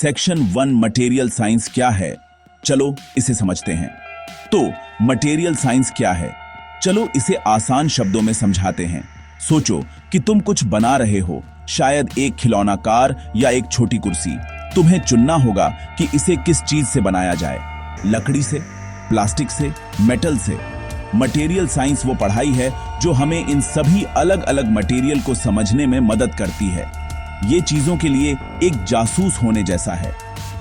Section 1 material science क्या है, चलो इसे समझते हैं। तो मटेरियल साइंस क्या है, चलो इसे आसान शब्दों में समझाते हैं। सोचो कि तुम कुछ बना रहे हो, शायद एक खिलौना कार या एक छोटी कुर्सी। तुम्हें चुनना होगा कि इसे किस चीज से बनाया जाए, लकड़ी से, प्लास्टिक से, मेटल से। मटेरियल साइंस वो पढ़ाई है जो हमें इन सभी अलग अलग मटेरियल को समझने में मदद करती है। ये चीजों के लिए एक जासूस होने जैसा है।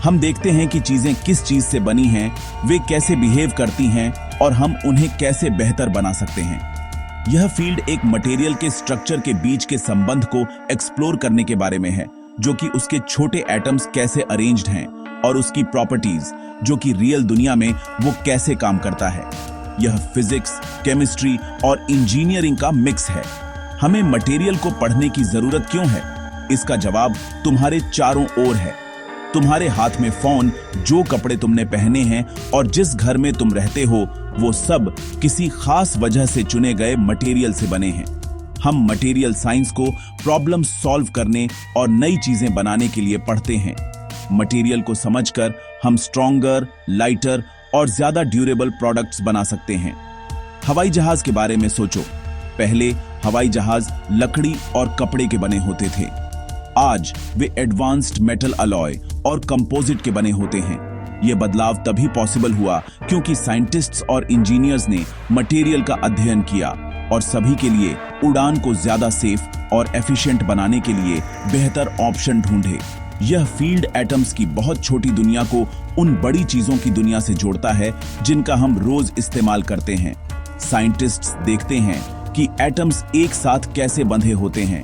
हम देखते हैं कि चीजें किस चीज से बनी हैं, वे कैसे बिहेव करती हैं और हम उन्हें कैसे बेहतर बना सकते हैं। यह फील्ड एक मटेरियल के स्ट्रक्चर के बीच के संबंध को एक्सप्लोर करने के बारे में है, जो कि उसके छोटे एटम्स कैसे अरेंज्ड हैं और उसकी प्रॉपर्टीज, जो कि रियल दुनिया में वो कैसे काम करता है। यह फिजिक्स, केमिस्ट्री और इंजीनियरिंग का मिक्स है। हमें मटेरियल को पढ़ने की जरूरत क्यों है? इसका जवाब तुम्हारे चारों ओर है। तुम्हारे हाथ में फोन, जो कपड़े तुमने पहने हैं और जिस घर में तुम रहते हो, वो सब किसी खास वजह से चुने गए मटेरियल से बने हैं। हम मटेरियल साइंस को प्रॉब्लम सॉल्व करने और नई चीजें बनाने के लिए पढ़ते हैं। मटेरियल को समझकर हम स्ट्रॉन्गर, लाइटर और ज्यादा ड्यूरेबल प्रोडक्ट्स बना सकते हैं। हवाई जहाज के बारे में सोचो। पहले हवाई जहाज लकड़ी और कपड़े के बने होते थे। आज वे एडवांस्ड मेटल अलॉय और कंपोजिट के बने होते हैं। यह बदलाव तभी पॉसिबल हुआ क्योंकि साइंटिस्ट्स और इंजीनियर्स ने मटेरियल का अध्ययन किया और सभी के लिए उड़ान को ज्यादा सेफ और एफिशिएंट बनाने के लिए बेहतर ऑप्शन ढूंढे। यह फील्ड एटम्स की बहुत छोटी दुनिया को उन बड़ी चीजों की दुनिया से जोड़ता है जिनका हम रोज इस्तेमाल करते हैं। साइंटिस्ट्स देखते हैं कि एटम्स एक साथ कैसे बंधे होते हैं।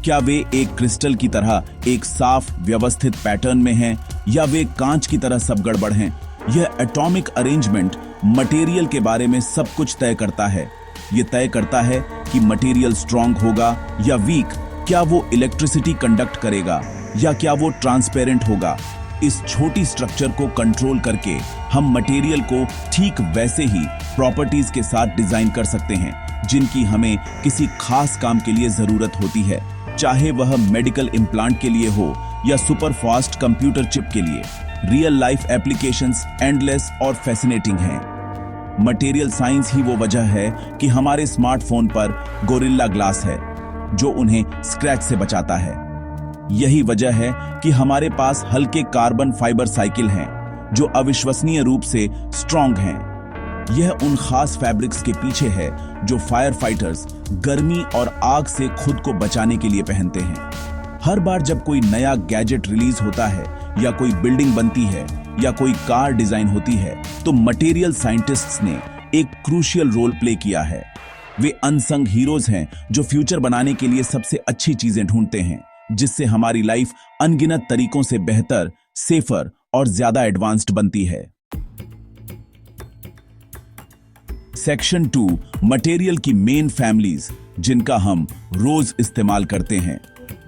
क्या वे एक क्रिस्टल की तरह एक साफ व्यवस्थित पैटर्न में हैं या वे कांच की तरह सब गड़बड़ हैं? यह एटॉमिक अरेंजमेंट मटेरियल के बारे में सब कुछ तय करता है। यह तय करता है कि मटेरियल स्ट्रांग होगा या वीक, क्या वो इलेक्ट्रिसिटी कंडक्ट करेगा या क्या वो ट्रांसपेरेंट होगा। इस छोटी स्ट्रक्चर को कंट्रोल करके हम मटेरियल को ठीक वैसे ही प्रॉपर्टीज के साथ डिजाइन कर सकते हैं जिनकी हमें किसी खास काम के लिए जरूरत होती है, चाहे वह मेडिकल इम्प्लांट के लिए हो या सुपर फास्ट कंप्यूटर चिप के लिए। रियल लाइफ एप्लीकेशंस एंडलेस और फैसिनेटिंग हैं। मटेरियल साइंस ही वो वजह है कि हमारे स्मार्टफोन पर गोरिल्ला ग्लास है जो उन्हें स्क्रैच से बचाता है। यही वजह है कि हमारे पास हल्के कार्बन फाइबर साइकिल हैं जो अविश्वसनीय रूप से स्ट्रॉन्ग हैं। यह उन खास फैब्रिक्स के पीछे है जो फायर फाइटर्स गर्मी और आग से खुद को बचाने के लिए पहनते हैं। हर बार जब कोई नया गैजेट रिलीज होता है या कोई बिल्डिंग बनती है या कोई कार डिजाइन होती है, तो मटेरियल साइंटिस्ट्स ने एक क्रूशियल रोल प्ले किया है। वे अनसंग हीरोज हैं जो फ्यूचर बनाने के लिए सबसे अच्छी चीजें ढूंढते हैं, जिससे हमारी लाइफ अनगिनत तरीकों से बेहतर, सेफर और ज्यादा एडवांस्ड बनती है। सेक्शन 2 मटेरियल की मेन फैमिलीज जिनका हम रोज इस्तेमाल करते हैं।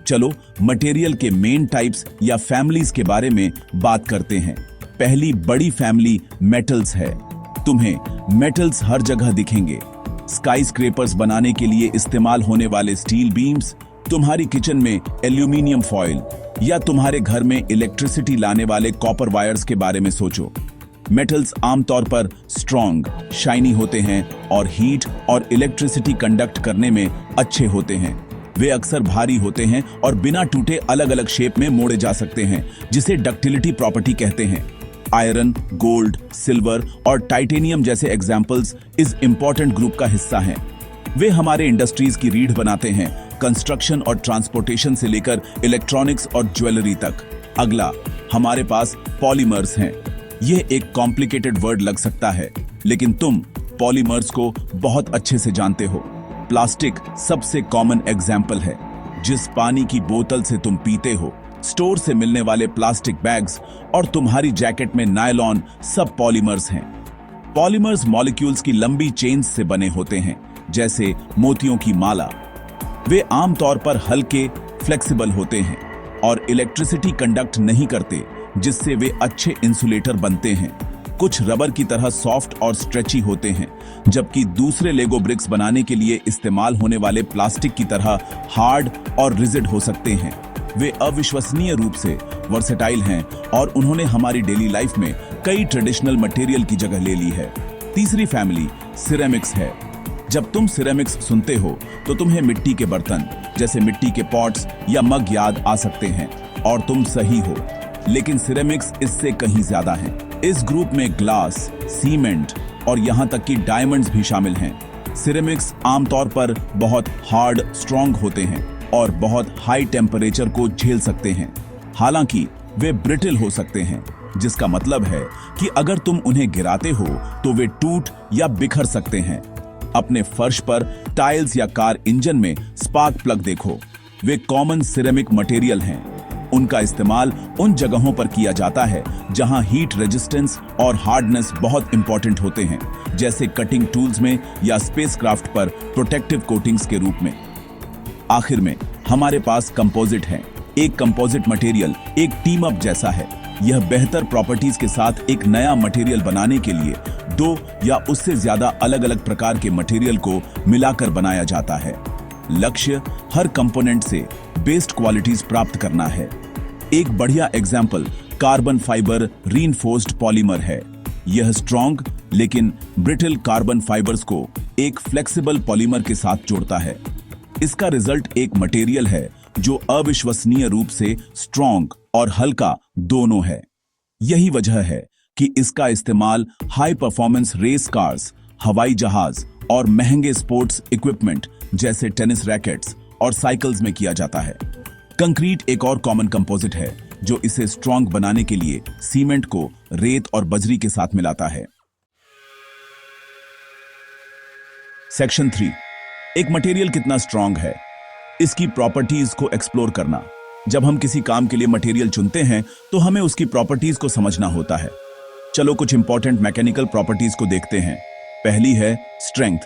चलो मटेरियल के मेन टाइप्स या फैमिलीज के बारे में बात करते हैं। पहली बड़ी फैमिली मेटल्स है। तुम्हें मेटल्स हर जगह दिखेंगे। स्काई स्क्रेपर्स बनाने के लिए इस्तेमाल होने वाले स्टील बीम्स, तुम्हारी किचन में एल्यूमिनियम फॉइल या तुम्हारे घर में इलेक्ट्रिसिटी लाने वाले कॉपर वायर्स के बारे में सोचो। मेटल्स आमतौर पर स्ट्रॉन्ग, शाइनी होते हैं और हीट और इलेक्ट्रिसिटी कंडक्ट करने में अच्छे होते हैं। वे अक्सर भारी होते हैं और बिना टूटे अलग अलग शेप में मोड़े जा सकते हैं, जिसे डक्टिलिटी प्रॉपर्टी कहते हैं। आयरन, गोल्ड, सिल्वर और टाइटेनियम जैसे एग्जाम्पल्स इस इंपॉर्टेंट ग्रुप का हिस्सा हैं। वे हमारे इंडस्ट्रीज की रीढ़ बनाते हैं, कंस्ट्रक्शन और ट्रांसपोर्टेशन से लेकर इलेक्ट्रॉनिक्स और ज्वेलरी तक। अगला हमारे पास पॉलीमर्स हैं। यह एक कॉम्प्लिकेटेड वर्ड लग सकता है, लेकिन तुम पॉलीमर्स को बहुत अच्छे से जानते हो। प्लास्टिक सबसे कॉमन एग्जाम्पल है। जिस पानी की बोतल से तुम पीते हो, स्टोर से मिलने वाले प्लास्टिक बैग्स और तुम्हारी जैकेट में नायलॉन, सब पॉलीमर्स हैं। पॉलीमर्स मॉलिक्यूल्स की लंबी चेन्स से बने होते हैं, जैसे मोतियों की माला। वे आमतौर पर हल्के, फ्लेक्सिबल होते हैं और इलेक्ट्रिसिटी कंडक्ट नहीं करते, जिससे वे अच्छे इंसुलेटर बनते हैं। कुछ रबर की तरह सॉफ्ट और स्ट्रेची होते हैं, जबकि दूसरे लेगो ब्रिक्स बनाने के लिए इस्तेमाल होने वाले प्लास्टिक की तरह हार्ड और रिजिड हो सकते हैं। वे अविश्वसनीय रूप से वर्सेटाइल हैं और उन्होंने हमारी डेली लाइफ में कई ट्रेडिशनल मटेरियल की जगह ले ली है। तीसरी फैमिली सिरेमिक्स है। जब तुम सिरेमिक्स सुनते हो तो तुम्हें मिट्टी के बर्तन जैसे मिट्टी के पॉट्स या मग याद आ सकते हैं, और तुम सही हो, लेकिन सिरेमिक्स इससे कहीं ज्यादा है। इस ग्रुप में ग्लास, सीमेंट और यहाँ तक कि डायमंड्स भी शामिल हैं। सिरेमिक्स आमतौर पर बहुत हार्ड, स्ट्रॉन्ग होते हैं और बहुत हाई टेम्परेचर को झेल सकते हैं। हालांकि वे ब्रिटल हो सकते हैं, जिसका मतलब है कि अगर तुम उन्हें गिराते हो तो वे टूट या बिखर सकते हैं। अपने फर्श पर, टाइल्स या कार इंजन में स्पार्क प्लग देखो। वे कॉमन सिरेमिक मटेरियल हैं। उनका इस्तेमाल उन जगहों पर किया जाता है जहां हीट रेजिस्टेंस और हार्डनेस बहुत इंपॉर्टेंट होते हैं, जैसे कटिंग टूल्स में या स्पेसक्राफ्ट पर प्रोटेक्टिव कोटिंग्स के रूप में। आखिर में हमारे पास कंपोजिट है। एक कंपोजिट मटेरियल एक टीम अप जैसा है। यह बेहतर प्रॉपर्टीज के साथ एक नया मटेरियल बनाने के लिए दो या उससे ज्यादा अलग अलग प्रकार के मटेरियल को मिलाकर बनाया जाता है। लक्ष्य हर कंपोनेंट से बेस्ट क्वालिटीज प्राप्त करना है। एक बढ़िया example carbon fibre reinforced polymer है। यह स्ट्रॉन्ग लेकिन ब्रिटल कार्बन फाइबर्स को एक फ्लेक्सिबल पॉलीमर के साथ जोड़ता है। इसका रिजल्ट एक मटेरियल है जो अविश्वसनीय रूप से स्ट्रॉन्ग और हल्का दोनों है। यही वजह है कि इसका इस्तेमाल हाई परफॉर्मेंस रेस कार्स, हवाई जहाज और महंगे स्पोर्ट्स इक्विपमेंट जैसे टेनिस रैकेट्स और साइकिल्स में किया जाता है। कंक्रीट एक और कॉमन कंपोजिट है जो इसे स्ट्रॉन्ग बनाने के लिए सीमेंट को रेत और बजरी के साथ मिलाता है। सेक्शन 3, एक मटेरियल कितना स्ट्रॉन्ग है, इसकी प्रॉपर्टीज को एक्सप्लोर करना। जब हम किसी काम के लिए मटेरियल चुनते हैं तो हमें उसकी प्रॉपर्टीज को समझना होता है। चलो कुछ इंपॉर्टेंट मैकेनिकल प्रॉपर्टीज को देखते हैं। पहली है स्ट्रेंथ।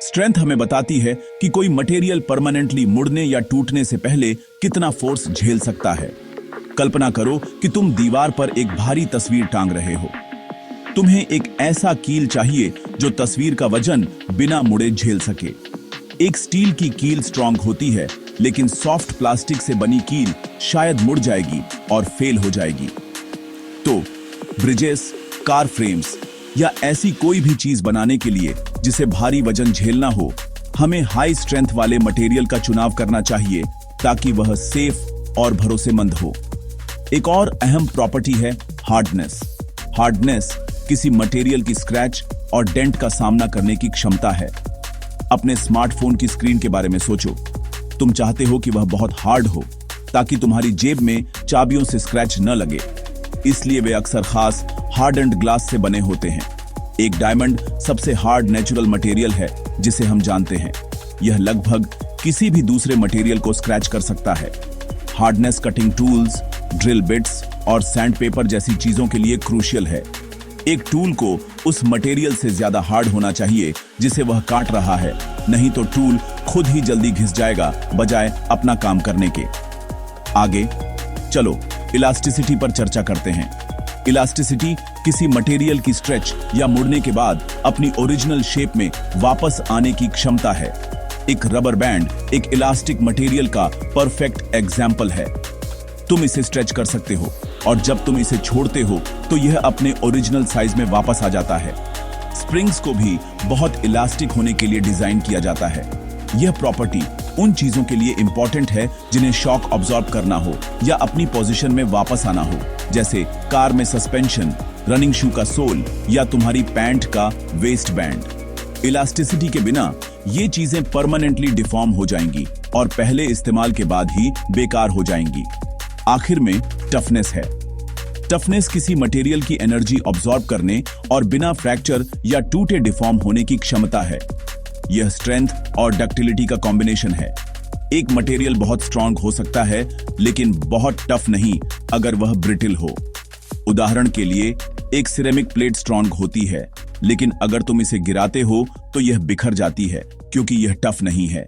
स्ट्रेंथ हमें बताती है कि कोई मटेरियल परमानेंटली मुड़ने या टूटने से पहले कितना फोर्स झेल सकता है। कल्पना करो कि तुम दीवार पर एक भारी तस्वीर टांग रहे हो। तुम्हें एक ऐसा कील चाहिए जो तस्वीर का वजन बिना मुड़े झेल सके। एक स्टील की कील स्ट्रॉन्ग होती है, लेकिन सॉफ्ट प्लास्टिक से बनी कील शायद मुड़ जाएगी और फेल हो जाएगी। तो ब्रिजेस, कार फ्रेम्स या ऐसी कोई भी चीज बनाने के लिए जिसे भारी वजन झेलना हो, हमें हाई स्ट्रेंथ वाले मटेरियल का चुनाव करना चाहिए ताकि वह सेफ और भरोसेमंद हो। एक और अहम प्रॉपर्टी है हार्डनेस। हार्डनेस किसी मटेरियल की स्क्रैच और डेंट का सामना करने की क्षमता है। अपने स्मार्टफोन की स्क्रीन के बारे में सोचो। तुम चाहते हो कि वह बहुत हार्ड हो ताकि तुम्हारी जेब में चाबियों से स्क्रैच न लगे, इसलिए वे अक्सर खास हार्डन्ड ग्लास से बने होते हैं। एक डायमंड सबसे हार्ड नेचुरल मटेरियल है जिसे हम जानते हैं। यह लगभग किसी भी दूसरे मटेरियल को स्क्रैच कर सकता है। Hardness cutting tools, drill bits और सैंडपेपर जैसी चीजों के लिए क्रूशियल है। एक टूल को उस मटेरियल से ज्यादा हार्ड होना चाहिए जिसे वह काट रहा है, नहीं तो टूल खुद ही जल्दी घिस जाएगा बजाय अपना काम करने के। आगे चलो इलास्टिसिटी पर चर्चा करते हैं। इलास्टिसिटी किसी मटेरियल की स्ट्रेच या मुड़ने के बाद अपनी ओरिजिनल शेप में वापस आने की क्षमता है। एक रबर बैंड एक इलास्टिक मटेरियल का परफेक्ट एग्जाम्पल है। तुम इसे स्ट्रेच कर सकते हो और जब तुम इसे छोड़ते हो तो यह अपने ओरिजिनल साइज में वापस आ जाता है। स्प्रिंग्स को भी बहुत इलास्टिक होने के लिए डिजाइन किया जाता है। यह प्रॉपर्टी उन चीजों के लिए इंपॉर्टेंट है जिन्हें शॉक ऑब्जॉर्ब करना हो या अपनी पोजीशन में वापस आना हो, जैसे कार में सस्पेंशन, रनिंग शू का सोल या तुम्हारी पैंट का वेस्ट बैंड। इलास्टिसिटी के बिना ये चीजें परमानेंटली डिफॉर्म हो जाएंगी और पहले इस्तेमाल के बाद ही बेकार हो जाएंगी। आखिर में टफनेस है। टफनेस किसी मटेरियल की एनर्जी ऑब्जॉर्ब करने और बिना फ्रैक्चर या टूटे डिफॉर्म होने की क्षमता है। यह स्ट्रेंथ और डक्टिलिटी का कॉम्बिनेशन है। एक मटेरियल बहुत स्ट्रांग हो सकता है लेकिन बहुत टफ नहीं अगर वह ब्रिटल हो। उदाहरण के लिए एक सिरेमिक प्लेट स्ट्रांग होती है, लेकिन अगर तुम इसे गिराते हो तो यह बिखर जाती है क्योंकि यह टफ नहीं है।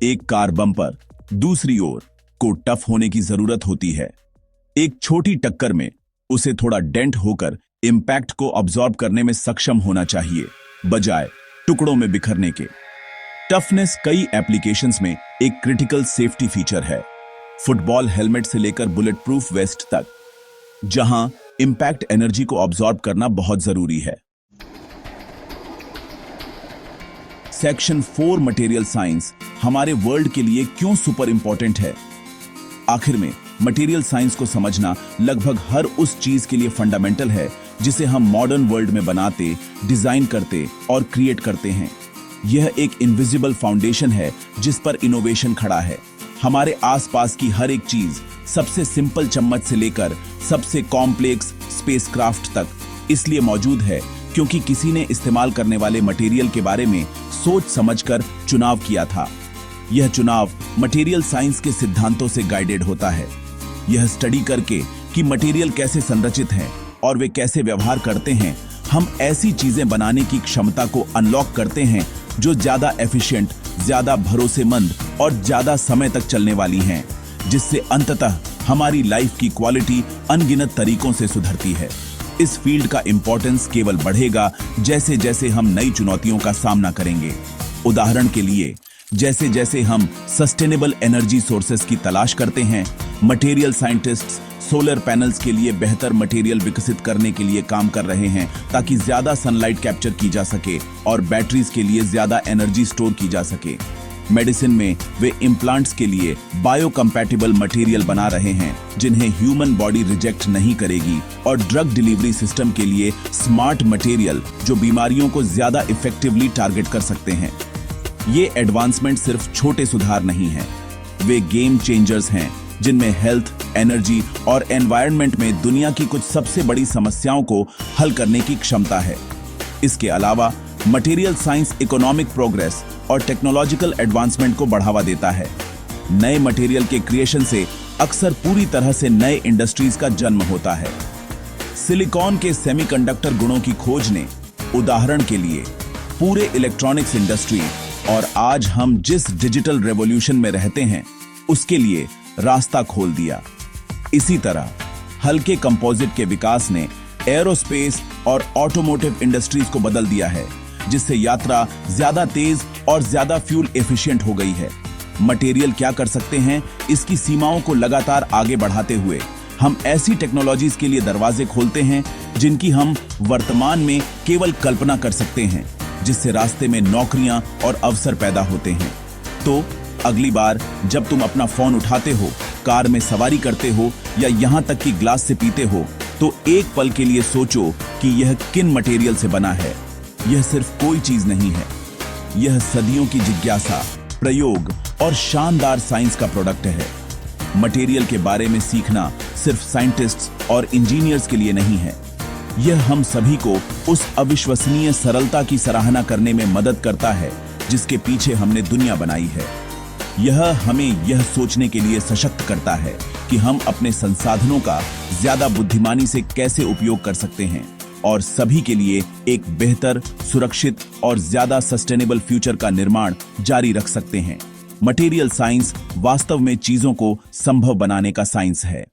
एक कार बम्पर दूसरी ओर को टफ होने की जरूरत होती है। एक छोटी टक्कर में उसे थोड़ा डेंट होकर इंपैक्ट को अब्सॉर्ब करने में सक्षम होना चाहिए, बजाय टुकड़ों में बिखरने के। टफनेस कई एप्लीकेशंस में एक क्रिटिकल सेफ्टी फीचर है। फुटबॉल हेलमेट से लेकर बुलेट प्रूफ वेस्ट तक, जहां इंपैक्ट एनर्जी को ऑब्जॉर्ब करना बहुत जरूरी है। सेक्शन 4 मटेरियल साइंस हमारे वर्ल्ड के लिए क्यों सुपर इंपॉर्टेंट है। आखिर में मटेरियल साइंस को समझना लगभग हर उस चीज के लिए फंडामेंटल है जिसे हम मॉडर्न वर्ल्ड में बनाते, डिजाइन करते और क्रिएट करते हैं। यह एक इनविजिबल फाउंडेशन है जिस पर इनोवेशन खड़ा है। हमारे आसपास की हर एक चीज, सबसे सिंपल चम्मच से लेकर सबसे कॉम्प्लेक्स स्पेसक्राफ्ट तक, इसलिए मौजूद है क्योंकि किसी ने इस्तेमाल करने वाले मटेरियल के बारे में सोच समझकर चुनाव किया था। यह चुनाव मटेरियल साइंस के सिद्धांतों से गाइडेड होता है। यह स्टडी करके कि मटेरियल कैसे संरचित हैं और वे कैसे व्यवहार करते हैं, हम ऐसी चीजें बनाने की क्षमता को अनलॉक करते हैं जो ज्यादा एफिशिएंट, ज्यादा भरोसेमंद और ज्यादा समय तक चलने वाली हैं, जिससे अंततः हमारी लाइफ की क्वालिटी अनगिनत तरीकों से सुधरती है। इस फील्ड का इंपॉर्टेंस केवल बढ़ेगा जैसे जैसे हम नई चुनौतियों का सामना करेंगे। उदाहरण के लिए, जैसे जैसे हम सस्टेनेबल एनर्जी सोर्सेस की तलाश करते हैं, मटेरियल साइंटिस्ट्स सोलर पैनल्स के लिए बेहतर मटेरियल विकसित करने के लिए काम कर रहे हैं ताकि ज्यादा सनलाइट कैप्चर की जा सके और बैटरीज के लिए ज्यादा एनर्जी स्टोर की जा सके। मेडिसिन में वे इम्प्लांट्स के लिए बायोकम्पैटिबल मटेरियल बना रहे हैं जिन्हें ह्यूमन बॉडी रिजेक्ट नहीं करेगी, और ड्रग डिलीवरी सिस्टम के लिए स्मार्ट मटेरियल जो बीमारियों को ज्यादा इफेक्टिवली टारगेट कर सकते हैं। ये एडवांसमेंट सिर्फ छोटे सुधार नहीं हैं, वे गेम चेंजर्स हैं जिनमें हेल्थ, एनर्जी और एनवायरनमेंट में दुनिया की कुछ सबसे बड़ी समस्याओं को हल करने की क्षमता है। इसके अलावा मटेरियल साइंस इकोनॉमिक प्रोग्रेस और टेक्नोलॉजिकल एडवांसमेंट को बढ़ावा देता है। नए मटेरियल के क्रिएशन से अक्सर पूरी तरह से नए इंडस्ट्रीज का जन्म होता है। सिलिकॉन के सेमीकंडक्टर गुणों की खोज ने, उदाहरण के लिए, पूरे इलेक्ट्रॉनिक्स इंडस्ट्री और आज हम जिस डिजिटल रेवोल्यूशन में रहते हैं उसके लिए रास्ता खोल दिया। इसी तरह हल्के कंपोजिट के विकास ने एरोस्पेस और ऑटोमोटिव इंडस्ट्रीज को बदल दिया है, जिससे यात्रा ज्यादा तेज और ज्यादा फ्यूल एफिशिएंट हो गई है। मटेरियल क्या कर सकते हैं, इसकी सीमाओं को लगातार आगे बढ़ाते हुए हम ऐसी टेक्नोलॉजीज के लिए दरवाजे खोलते हैं जिनकी हम वर्तमान में केवल कल्पना कर सकते हैं, जिससे रास्ते में नौकरियां और अवसर पैदा होते हैं। तो अगली बार जब तुम अपना फोन उठाते हो, कार में सवारी करते हो या यहां तक कि ग्लास से पीते हो, तो एक पल के लिए सोचो कि यह किन मटेरियल से बना है। यह सिर्फ कोई चीज नहीं है, यह सदियों की जिज्ञासा, प्रयोग और शानदार साइंस का प्रोडक्ट है। मटेरियल के बारे में सीखना सिर्फ साइंटिस्ट्स और इंजीनियर्स के लिए नहीं है, यह हम सभी को उस अविश्वसनीय सरलता की सराहना करने में मदद करता है जिसके पीछे हमने दुनिया बनाई है। यह हमें यह सोचने के लिए सशक्त करता है कि हम अपने संसाधनों का ज्यादा बुद्धिमानी से कैसे उपयोग कर सकते हैं और सभी के लिए एक बेहतर, सुरक्षित और ज्यादा सस्टेनेबल फ्यूचर का निर्माण जारी रख सकते हैं। मटेरियल साइंस वास्तव में चीजों को संभव बनाने का साइंस है।